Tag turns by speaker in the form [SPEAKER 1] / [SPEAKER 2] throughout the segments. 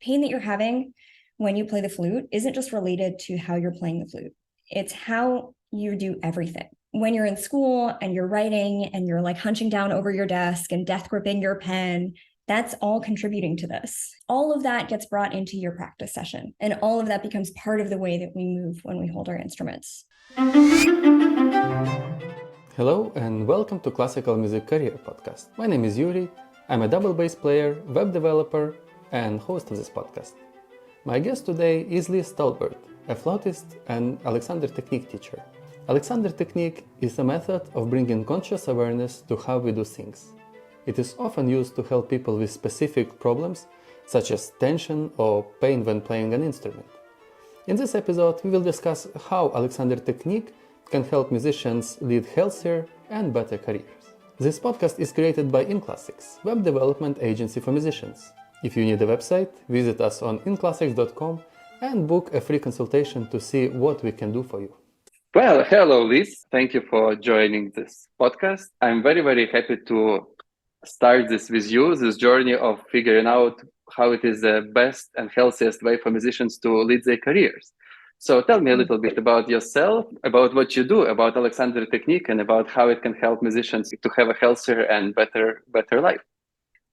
[SPEAKER 1] pain that you're having when you play the flute isn't just related to how you're playing the flute. It's how you do everything. When you're in school and you're writing and you're like hunching down over your desk and death gripping your pen, that's all contributing to this. All of that gets brought into your practice session, and all of that becomes part of the way that we move when we hold our instruments.
[SPEAKER 2] Hello and welcome to Classical Music Career Podcast. My name is Yuri. I'm a double bass player, web developer, and host of this podcast. My guest today is Liz Talbert, a flautist and Alexander Technique teacher. Alexander Technique is a method of bringing conscious awareness to how we do things. It is often used to help people with specific problems, such as tension or pain when playing an instrument. In this episode, we will discuss how Alexander Technique can help musicians lead healthier and better careers. This podcast is created by InClassics, web development agency for musicians. If you need a website, visit us on inclassics.com and book a free consultation to see what we can do for you.
[SPEAKER 3] Well, hello, Liz. Thank you for joining this podcast. I'm very, very happy to start this with you, this journey of figuring out how it is the best and healthiest way for musicians to lead their careers. So tell me a little bit about yourself, about what you do, about Alexander Technique, and about how it can help musicians to have a healthier and better life.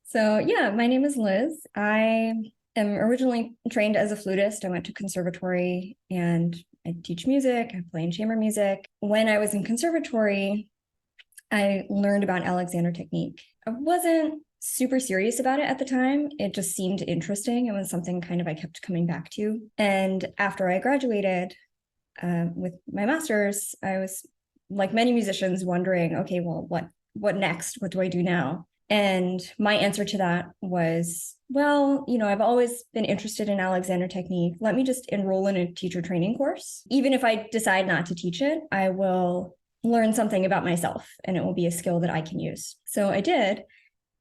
[SPEAKER 1] So my name is Liz. I am originally trained as a flutist. I went to conservatory and I teach music. I play in chamber music. When I was in conservatory, I learned about Alexander Technique. I wasn't super serious about it at the time. It just seemed interesting. It was something kind of I kept coming back to. And after I graduated with my master's, I was, like many musicians, wondering, okay, well, what next? What do I do now? And my answer to that was, well, I've always been interested in Alexander Technique. Let me just enroll in a teacher training course. Even if I decide not to teach it, I will learn something about myself and it will be a skill that I can use. So I did,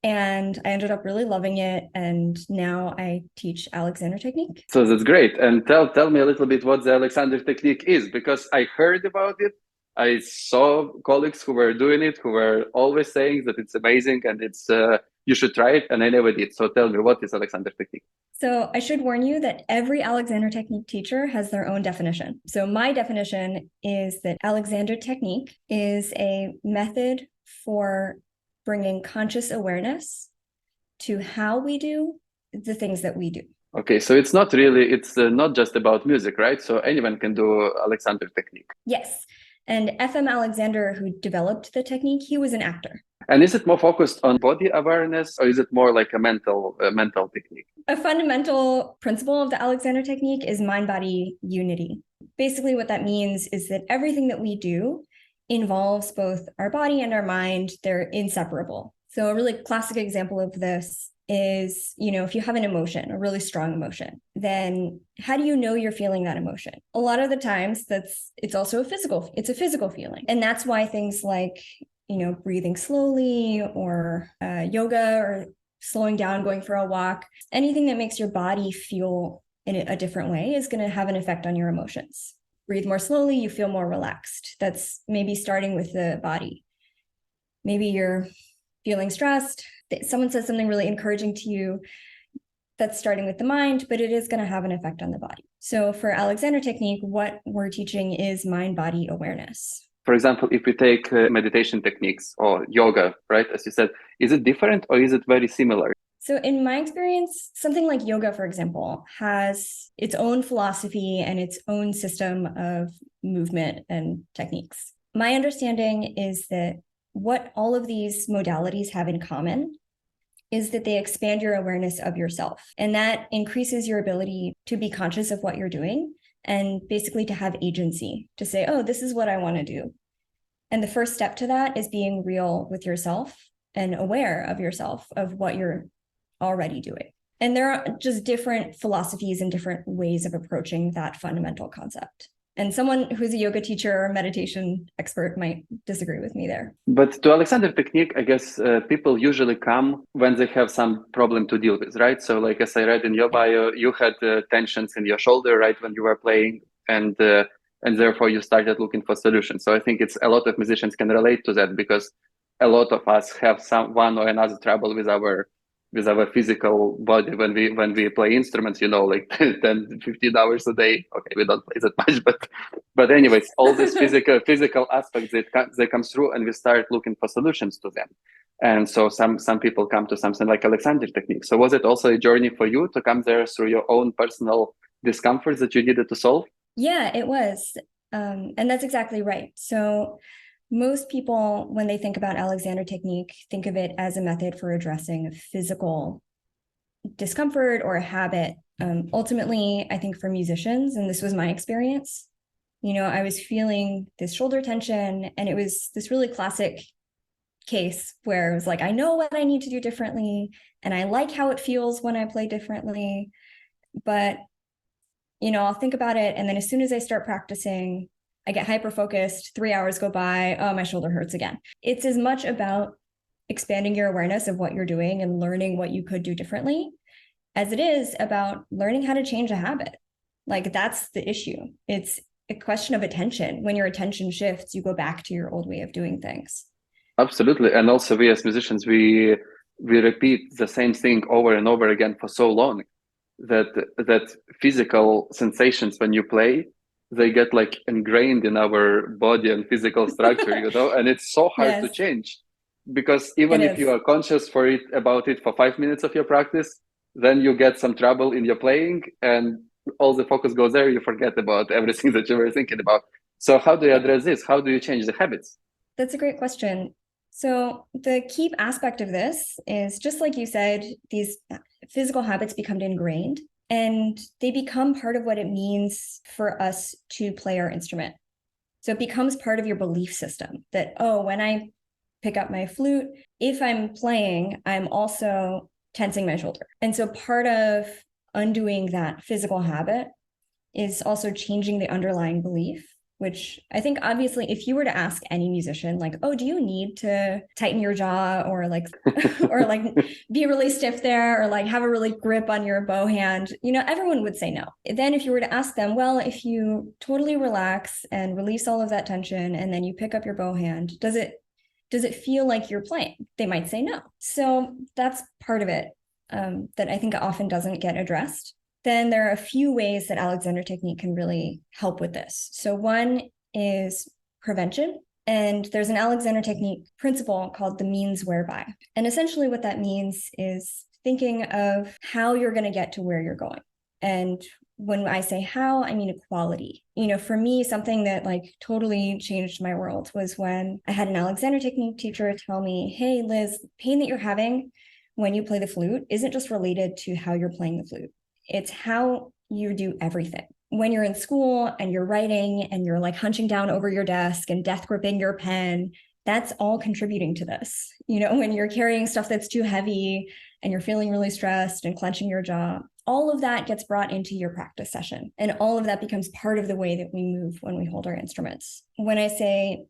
[SPEAKER 1] and I ended up really loving it. And now I teach Alexander Technique.
[SPEAKER 3] So that's great. And tell me a little bit what the Alexander Technique is, because I heard about it. I saw colleagues who were doing it, who were always saying that it's amazing and it's you should try it, and I never did. So tell me, what is Alexander Technique?
[SPEAKER 1] So I should warn you that every Alexander Technique teacher has their own definition. So my definition is that Alexander Technique is a method for bringing conscious awareness to how we do the things that we do.
[SPEAKER 3] Okay, so it's not just about music, right? So anyone can do Alexander Technique.
[SPEAKER 1] Yes. And F.M. Alexander, who developed the technique, he was an actor.
[SPEAKER 3] And is it more focused on body awareness, or is it more like a mental technique?
[SPEAKER 1] A fundamental principle of the Alexander Technique is mind-body unity. Basically, what that means is that everything that we do involves both our body and our mind. They're inseparable. So a really classic example of this is, if you have an emotion, a really strong emotion, then how do you know you're feeling that emotion? A lot of the times it's also a physical feeling. And that's why things like, breathing slowly or yoga or slowing down, going for a walk, anything that makes your body feel in a different way is going to have an effect on your emotions. Breathe more slowly, you feel more relaxed. That's maybe starting with the body. Maybe you're feeling stressed. Someone says something really encouraging to you, that's starting with the mind, but it is going to have an effect on the body. So for Alexander Technique, what we're teaching is mind-body awareness.
[SPEAKER 3] For example, if we take meditation techniques or yoga, right, as you said, is it different or is it very similar?
[SPEAKER 1] So in my experience, something like yoga, for example, has its own philosophy and its own system of movement and techniques. My understanding is that what all of these modalities have in common is that they expand your awareness of yourself. And that increases your ability to be conscious of what you're doing and basically to have agency, to say, oh, this is what I want to do. And the first step to that is being real with yourself and aware of yourself, of what you're already doing. And there are just different philosophies and different ways of approaching that fundamental concept. And someone who's a yoga teacher or meditation expert might disagree with me there.
[SPEAKER 3] But to Alexander Technique, I guess people usually come when they have some problem to deal with, right? So like as I read in your bio, you had tensions in your shoulder, right, when you were playing, and therefore you started looking for solutions. So I think it's a lot of musicians can relate to that, because a lot of us have one or another trouble with with our physical body when we play instruments, like 10, 15 hours a day. Okay, we don't play that much, but anyways, all these physical aspects they come through, and we start looking for solutions to them. And so some people come to something like Alexander technique. So was it also a journey for you to come there through your own personal discomforts that you needed to solve?
[SPEAKER 1] Yeah, it was. And that's exactly right. So most people, when they think about Alexander technique, think of it as a method for addressing physical discomfort or a habit. Ultimately, I think for musicians, and this was my experience, I was feeling this shoulder tension, and it was this really classic case where it was like, I know what I need to do differently, and I like how it feels when I play differently, but I'll think about it, and then as soon as I start practicing, I get hyper-focused, 3 hours go by, oh, my shoulder hurts again. It's as much about expanding your awareness of what you're doing and learning what you could do differently as it is about learning how to change a habit. Like, that's the issue. It's a question of attention. When your attention shifts, you go back to your old way of doing things.
[SPEAKER 3] Absolutely. And also we as musicians, we repeat the same thing over and over again for so long that physical sensations when you play, they get like ingrained in our body and physical structure, and it's so hard to change, because even if you are conscious about it for 5 minutes of your practice, then you get some trouble in your playing and all the focus goes there. You forget about everything that you were thinking about. So how do you address this? How do you change the habits?
[SPEAKER 1] That's a great question. So the key aspect of this is, just like you said, these physical habits become ingrained, and they become part of what it means for us to play our instrument. So it becomes part of your belief system that, oh, when I pick up my flute, if I'm playing, I'm also tensing my shoulder. And so part of undoing that physical habit is also changing the underlying belief, which I think obviously if you were to ask any musician, like, oh, do you need to tighten your jaw or like be really stiff there or like have a really grip on your bow hand, everyone would say no. Then if you were to ask them, well, if you totally relax and release all of that tension and then you pick up your bow hand, does it feel like you're playing? They might say no. So that's part of it that I think often doesn't get addressed. Then there are a few ways that Alexander technique can really help with this. So one is prevention. And there's an Alexander technique principle called the means whereby. And essentially what that means is thinking of how you're going to get to where you're going. And when I say how, I mean equality. For me, something that like totally changed my world was when I had an Alexander technique teacher tell me, hey, Liz, pain that you're having when you play the flute isn't just related to how you're playing the flute. It's how you do everything. When you're in school and you're writing and you're like hunching down over your desk and death gripping your pen, that's all contributing to this. When you're carrying stuff that's too heavy and you're feeling really stressed and clenching your jaw, all of that gets brought into your practice session. And all of that becomes part of the way that we move when we hold our instruments. When I say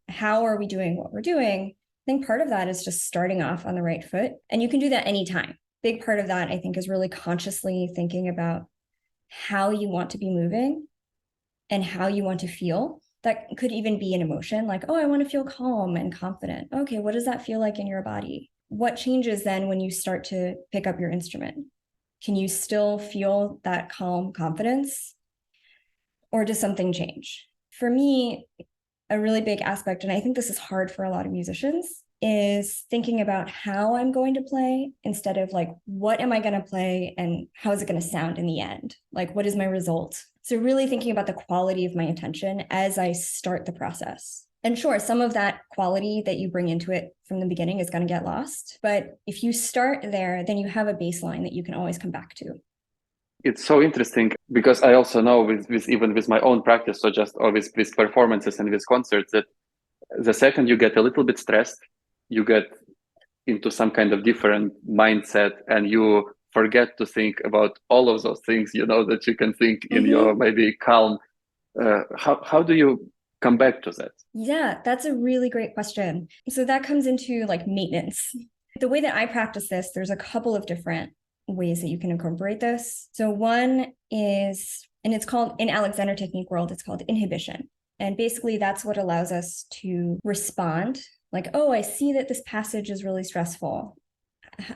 [SPEAKER 1] how are we doing what we're doing, I think part of that is just starting off on the right foot. And you can do that anytime. Big part of that, I think, is really consciously thinking about how you want to be moving and how you want to feel. That could even be an emotion like, oh, I want to feel calm and confident. Okay, what does that feel like in your body? What changes then when you start to pick up your instrument? Can you still feel that calm confidence? Or does something change? For me, a really big aspect, and I think this is hard for a lot of musicians, is thinking about how I'm going to play instead of like, what am I going to play and how is it going to sound in the end? Like, what is my result? So really thinking about the quality of my attention as I start the process. And sure, some of that quality that you bring into it from the beginning is going to get lost. But if you start there, then you have a baseline that you can always come back to.
[SPEAKER 3] It's so interesting because I also know even with my own practice, so just always with performances and with concerts, that the second you get a little bit stressed, you get into some kind of different mindset and you forget to think about all of those things, that you can think in your maybe calm. How do you come back to that?
[SPEAKER 1] Yeah, that's a really great question. So that comes into like maintenance. The way that I practice this, there's a couple of different ways that you can incorporate this. So one is, and it's called, in Alexander technique world, it's called inhibition. And basically that's what allows us to respond like, oh, I see that this passage is really stressful.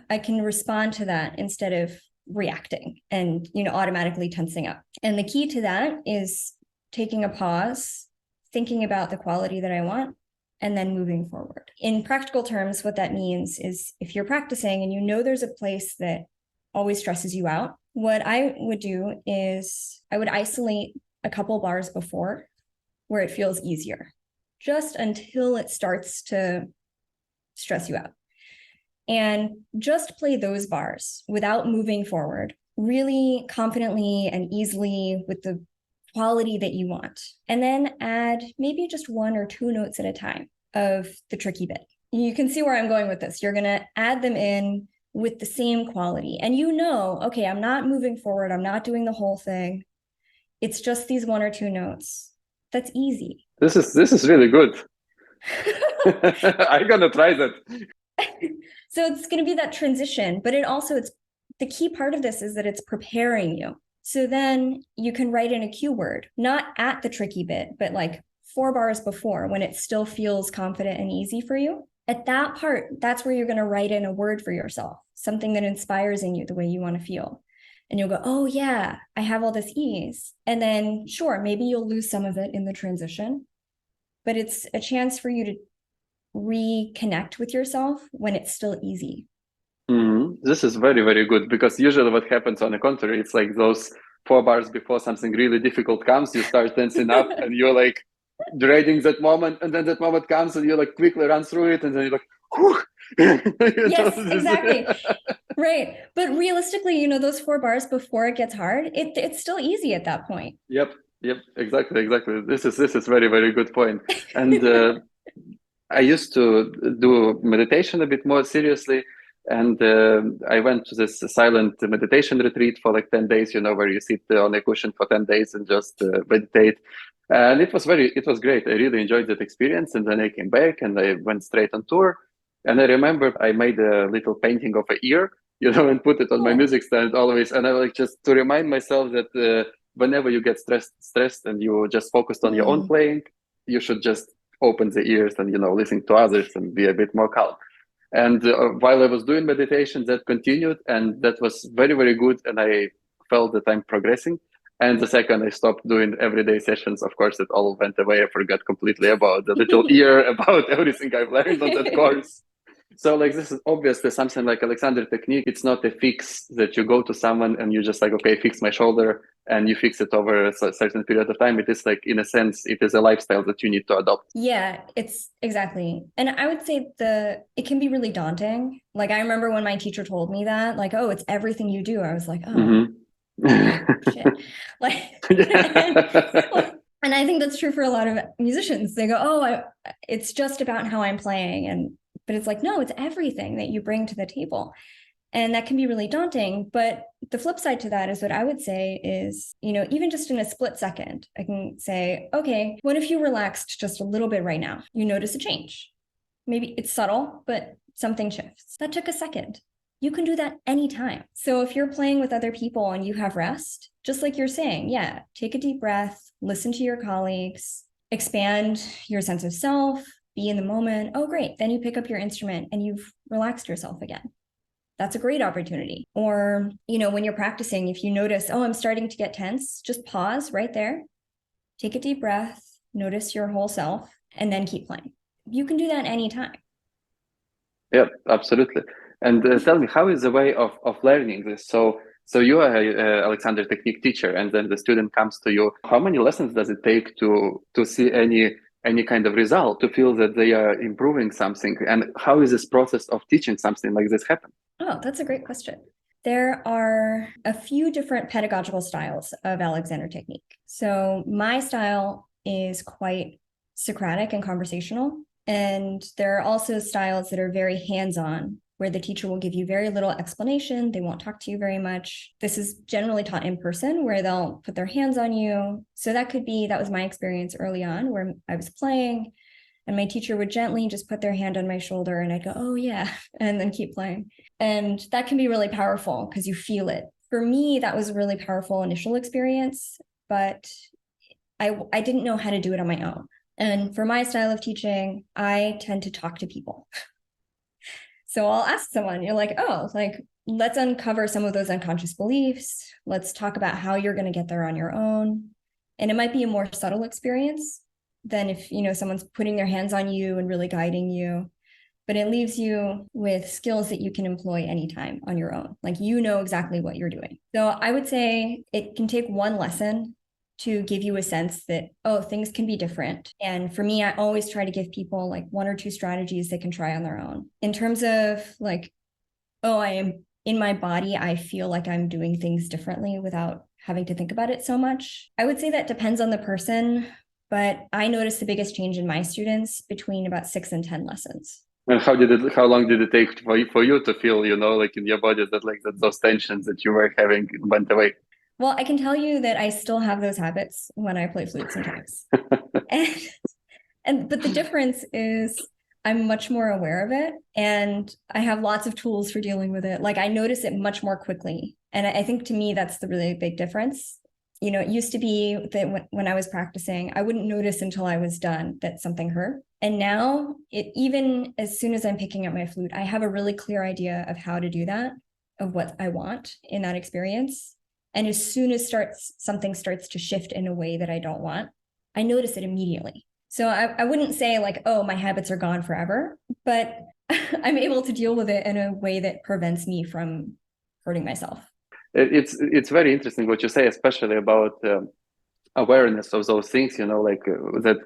[SPEAKER 1] I can respond to that instead of reacting and, automatically tensing up. And the key to that is taking a pause, thinking about the quality that I want, and then moving forward. In practical terms, what that means is if you're practicing and you know there's a place that always stresses you out, what I would do is I would isolate a couple bars before where it feels easier, just until it starts to stress you out. And just play those bars without moving forward, really confidently and easily with the quality that you want. And then add maybe just 1 or 2 notes at a time of the tricky bit. You can see where I'm going with this. You're going to add them in with the same quality. And okay, I'm not moving forward. I'm not doing the whole thing. It's just these 1 or 2 notes. That's easy.
[SPEAKER 3] This is really good. I'm gonna try that.
[SPEAKER 1] So it's going to be that transition, but it's the key part of this is that it's preparing you. So then you can write in a cue word, not at the tricky bit, but like 4 bars before when it still feels confident and easy for you. At that part, that's where you're going to write in a word for yourself, something that inspires in you the way you want to feel. And you'll go, oh yeah, I have all this ease. And then sure, maybe you'll lose some of it in the transition, but it's a chance for you to reconnect with yourself when it's still easy.
[SPEAKER 3] This is very, very good, because usually what happens on the contrary, it's like those 4 bars before something really difficult comes, you start tensing up and you're like dreading that moment, and then that moment comes and you like quickly run through it and then you're like, whew.
[SPEAKER 1] Yes, exactly. Right. But realistically, those 4 bars before it gets hard, it's still easy at that point.
[SPEAKER 3] Yep, exactly. This is very, very good point. And I used to do meditation a bit more seriously, and I went to this silent meditation retreat for like 10 days, where you sit on a cushion for 10 days and just meditate. And it was great. I really enjoyed that experience. And then I came back and I went straight on tour. And I remember I made a little painting of an ear, and put it on my music stand always. And I like just to remind myself that whenever you get stressed and you just focused on your own playing, you should just open the ears and listen to others and be a bit more calm. And while I was doing meditation, that continued, and that was very, very good. And I felt that I'm progressing. And the second I stopped doing everyday sessions, of course, it all went away. I forgot completely about the little ear, about everything I've learned on that course. So like, this is obviously something like Alexander technique. It's not a fix that you go to someone and you just like, okay, fix my shoulder, and you fix it over a certain period of time. It is like, in a sense, it is a lifestyle that you need to adopt.
[SPEAKER 1] Yeah, it's exactly. And I would say it can be really daunting. Like I remember when my teacher told me that, like, oh, it's everything you do. I was like, oh, shit. Like, and I think that's true for a lot of musicians. They go, oh, it's just about how I'm playing. But it's like, no, it's everything that you bring to the table. And that can be really daunting. But the flip side to that is what I would say is, even just in a split second, I can say, okay, what if you relaxed just a little bit right now? You notice a change. Maybe it's subtle, but something shifts. That took a second. You can do that anytime. So if you're playing with other people and you have rest, just like you're saying, yeah, take a deep breath, listen to your colleagues, expand your sense of self, be in the moment. Oh, great. Then you pick up your instrument and you've relaxed yourself again. That's a great opportunity. Or, when you're practicing, if you notice, oh, I'm starting to get tense, just pause right there, take a deep breath, notice your whole self, and then keep playing. You can do that anytime.
[SPEAKER 3] Yeah, absolutely. And tell me, how is the way of learning this? So you are a Alexander technique teacher, and then the student comes to you. How many lessons does it take to see any kind of result, to feel that they are improving something? And how is this process of teaching something like this happen?
[SPEAKER 1] Oh, that's a great question. There are a few different pedagogical styles of Alexander technique. So my style is quite Socratic and conversational. And there are also styles that are very hands-on, where the teacher will give you very little explanation. They won't talk to you very much. This is generally taught in person, where they'll put their hands on you. So that was my experience early on, where I was playing and my teacher would gently just put their hand on my shoulder and I'd go, oh yeah, and then keep playing. And that can be really powerful because you feel it. For me, that was a really powerful initial experience, but I didn't know how to do it on my own. And for my style of teaching, I tend to talk to people. So I'll ask someone, you're like, oh, like, let's uncover some of those unconscious beliefs. Let's talk about how you're going to get there on your own. And it might be a more subtle experience than if, someone's putting their hands on you and really guiding you. But it leaves you with skills that you can employ anytime on your own. Like, exactly what you're doing. So I would say it can take one lesson to give you a sense that, oh, things can be different. And for me, I always try to give people like one or two strategies they can try on their own. In terms of like, oh, I am in my body, I feel like I'm doing things differently without having to think about it so much. I would say that depends on the person, but I noticed the biggest change in my students between about 6 and 10 lessons.
[SPEAKER 3] And how long did it take for you to feel, like in your body that those tensions that you were having went away?
[SPEAKER 1] Well, I can tell you that I still have those habits when I play flute sometimes. But the difference is I'm much more aware of it, and I have lots of tools for dealing with it. Like, I notice it much more quickly. And I think to me, that's the really big difference. It used to be that when I was practicing, I wouldn't notice until I was done that something hurt. And now, even as soon as I'm picking up my flute, I have a really clear idea of how to do that, of what I want in that experience. And as soon as something starts to shift in a way that I don't want, I notice it immediately. So I wouldn't say like, oh, my habits are gone forever, but I'm able to deal with it in a way that prevents me from hurting myself.
[SPEAKER 3] It's very interesting what you say, especially about awareness of those things, that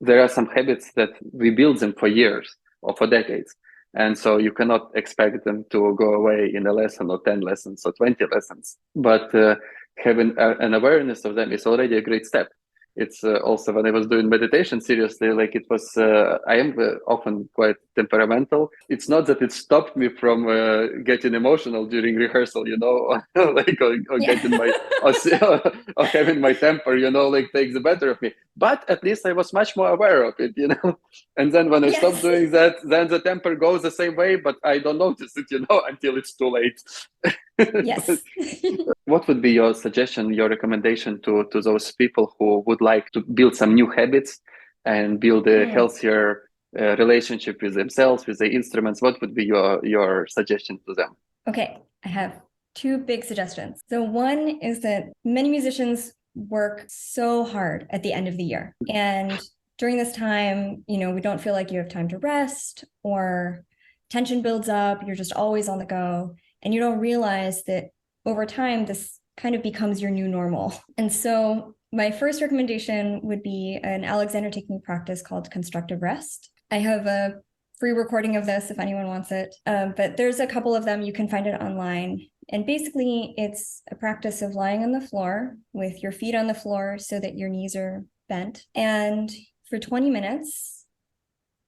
[SPEAKER 3] there are some habits that we build them for years or for decades. And so you cannot expect them to go away in a lesson or 10 lessons or 20 lessons. But having an awareness of them is already a great step. It's also when I was doing meditation seriously, like it was, I am often quite temperamental. It's not that it stopped me from getting emotional during rehearsal, like or getting my, or having my temper, like takes the better of me. But at least I was much more aware of it, And then when I stopped doing that, then the temper goes the same way, but I don't notice it, until it's too late.
[SPEAKER 1] Yes.
[SPEAKER 3] What would be your suggestion, your recommendation to those people who would like to build some new habits and build a healthier relationship with themselves, with the instruments? What would be your suggestion to them?
[SPEAKER 1] Okay, I have 2 big suggestions. So one is that many musicians work so hard at the end of the year. And during this time, we don't feel like you have time to rest, or tension builds up. You're just always on the go. And you don't realize that over time, this kind of becomes your new normal. And so my first recommendation would be an Alexander technique practice called constructive rest. I have a free recording of this if anyone wants it. But there's a couple of them. You can find it online. And basically, it's a practice of lying on the floor with your feet on the floor so that your knees are bent. And for 20 minutes,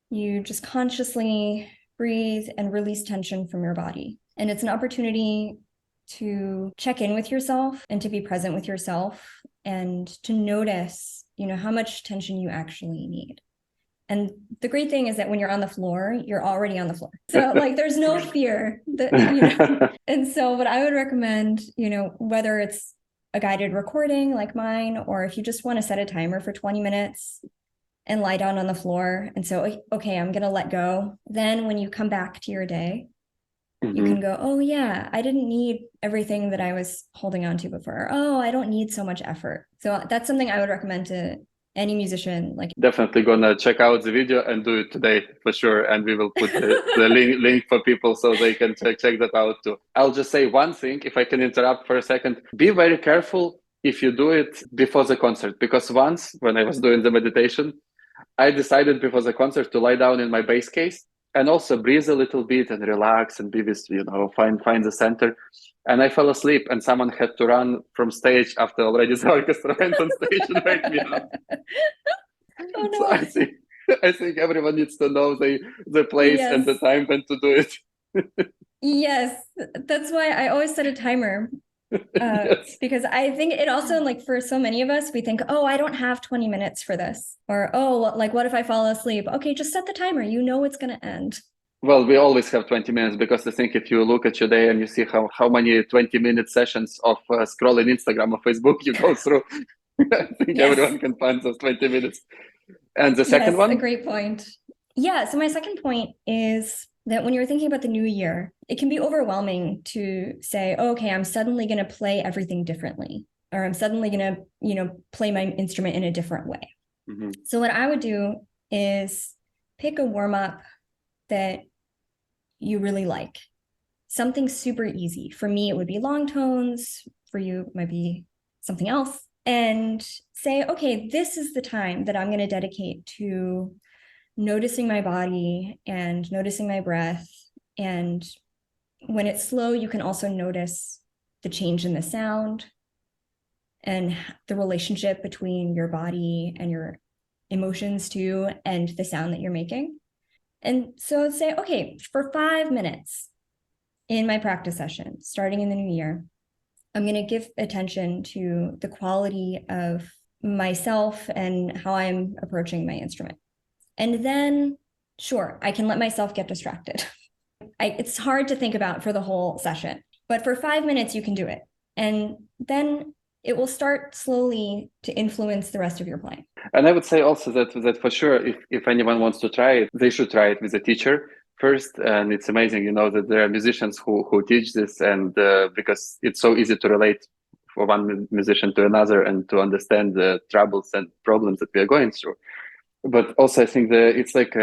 [SPEAKER 1] you just consciously breathe and release tension from your body. And it's an opportunity to check in with yourself and to be present with yourself and to notice, how much tension you actually need. And the great thing is that when you're on the floor, you're already on the floor. So like, there's no fear that, And so what I would recommend, whether it's a guided recording like mine, or if you just want to set a timer for 20 minutes and lie down on the floor. And so, okay, I'm going to let go. Then when you come back to your day, you can go, oh yeah, I didn't need everything that I was holding on to before. Oh, I don't need so much effort. So that's something I would recommend to any musician. Like,
[SPEAKER 3] definitely gonna check out the video and do it today for sure. And we will put the link for people so they can check that out too. I'll just say one thing, if I can interrupt for a second. Be very careful if you do it before the concert, because once when I was doing the meditation, I decided before the concert to lie down in my bass case and also breathe a little bit and relax and be with, find the center. And I fell asleep, and someone had to run from stage after already the orchestra went on stage and wake me up.
[SPEAKER 1] Oh no.
[SPEAKER 3] So I think everyone needs to know the place and the time when to do it.
[SPEAKER 1] Yes, that's why I always set a timer. Because I think it also, like, for so many of us, we think, oh, I don't have 20 minutes for this, or oh, like, what if I fall asleep? Okay, just set the timer. It's going to end. Well,
[SPEAKER 3] we always have 20 minutes, because I think if you look at your day and you see how many 20-minute sessions of scrolling Instagram or Facebook you go through, I think everyone can find those 20 minutes. And the second one?
[SPEAKER 1] A great point. Yeah, so my second point is that when you're thinking about the new year, it can be overwhelming to say, oh, okay, I'm suddenly going to play everything differently, or I'm suddenly going to, play my instrument in a different way.
[SPEAKER 3] Mm-hmm.
[SPEAKER 1] So what I would do is pick a warm up that you really like, something super easy. For me, it would be long tones. For you, it might be something else. And say, okay, this is the time that I'm going to dedicate to noticing my body and noticing my breath. And when it's slow, you can also notice the change in the sound and the relationship between your body and your emotions too, and the sound that you're making. And so I'd say, okay, for 5 minutes in my practice session, starting in the new year, I'm going to give attention to the quality of myself and how I'm approaching my instrument. And then, sure, I can let myself get distracted. It's hard to think about for the whole session, but for 5 minutes, you can do it. And then it will start slowly to influence the rest of your playing.
[SPEAKER 3] And I would say also that for sure, if anyone wants to try it, they should try it with a teacher first. And it's amazing, that there are musicians who teach this, and because it's so easy to relate for one musician to another and to understand the troubles and problems that we are going through. But also, I think that it's like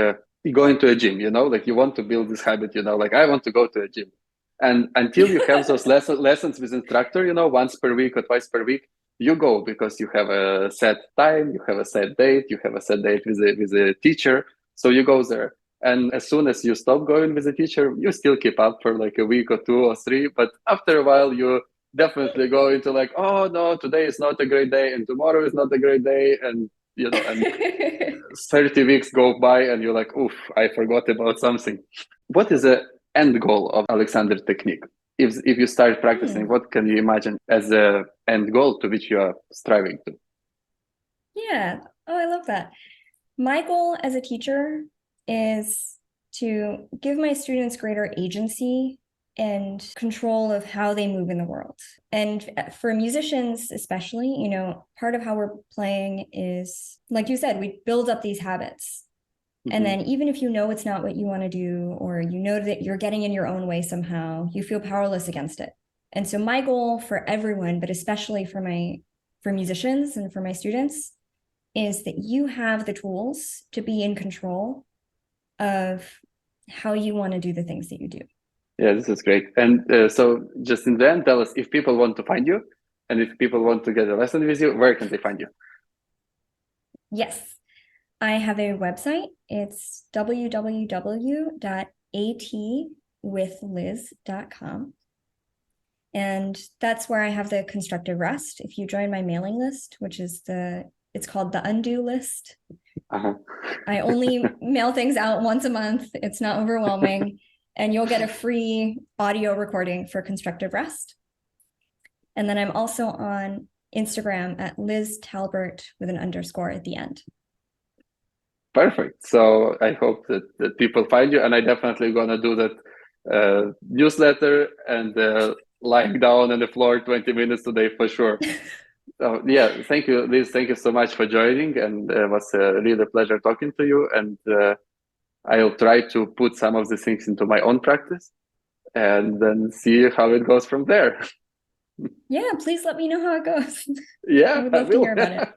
[SPEAKER 3] going to a gym, like you want to build this habit, like I want to go to a gym. And until you have those lessons with instructor, once per week or twice per week, you go because you have a set time, you have a set date, you have a set date with a teacher. So you go there. And as soon as you stop going with the teacher, you still keep up for like a week or 2 or 3. But after a while, you definitely go into like, oh no, today is not a great day, and tomorrow is not a great day, and and 30 weeks go by and you're like, oof, I forgot about something. What is the end goal of Alexander technique? If you start practicing, what can you imagine as the end goal to which you are striving to?
[SPEAKER 1] Yeah. Oh, I love that. My goal as a teacher is to give my students greater agency and control of how they move in the world. And for musicians, especially, part of how we're playing is, like you said, we build up these habits. And then even if you know it's not what you want to do, or you know that you're getting in your own way somehow, you feel powerless against it. And so my goal for everyone, but especially for musicians and for my students, is that you have the tools to be in control of how you want to do the things that you do.
[SPEAKER 3] Yeah, this is great. And so just in the end, tell us if people want to find you and if people want to get a lesson with you, where can they find you?
[SPEAKER 1] Yes, I have a website. It's www.atwithliz.com. And that's where I have the constructive rest. If you join my mailing list, which is it's called the undo list. I only mail things out once a month. It's not overwhelming. And you'll get a free audio recording for constructive rest. And then I'm also on Instagram at Liz Talbert with an underscore at the end.
[SPEAKER 3] Perfect. So I hope that people find you, and I definitely gonna do that newsletter and lying down on the floor 20 minutes today for sure. So yeah, thank you, Liz. Thank you so much for joining, and it was really a pleasure talking to you. And I'll try to put some of the things into my own practice, and then see how it goes from there.
[SPEAKER 1] Yeah, please let me know how it goes.
[SPEAKER 3] Yeah,
[SPEAKER 1] I would love to hear about it.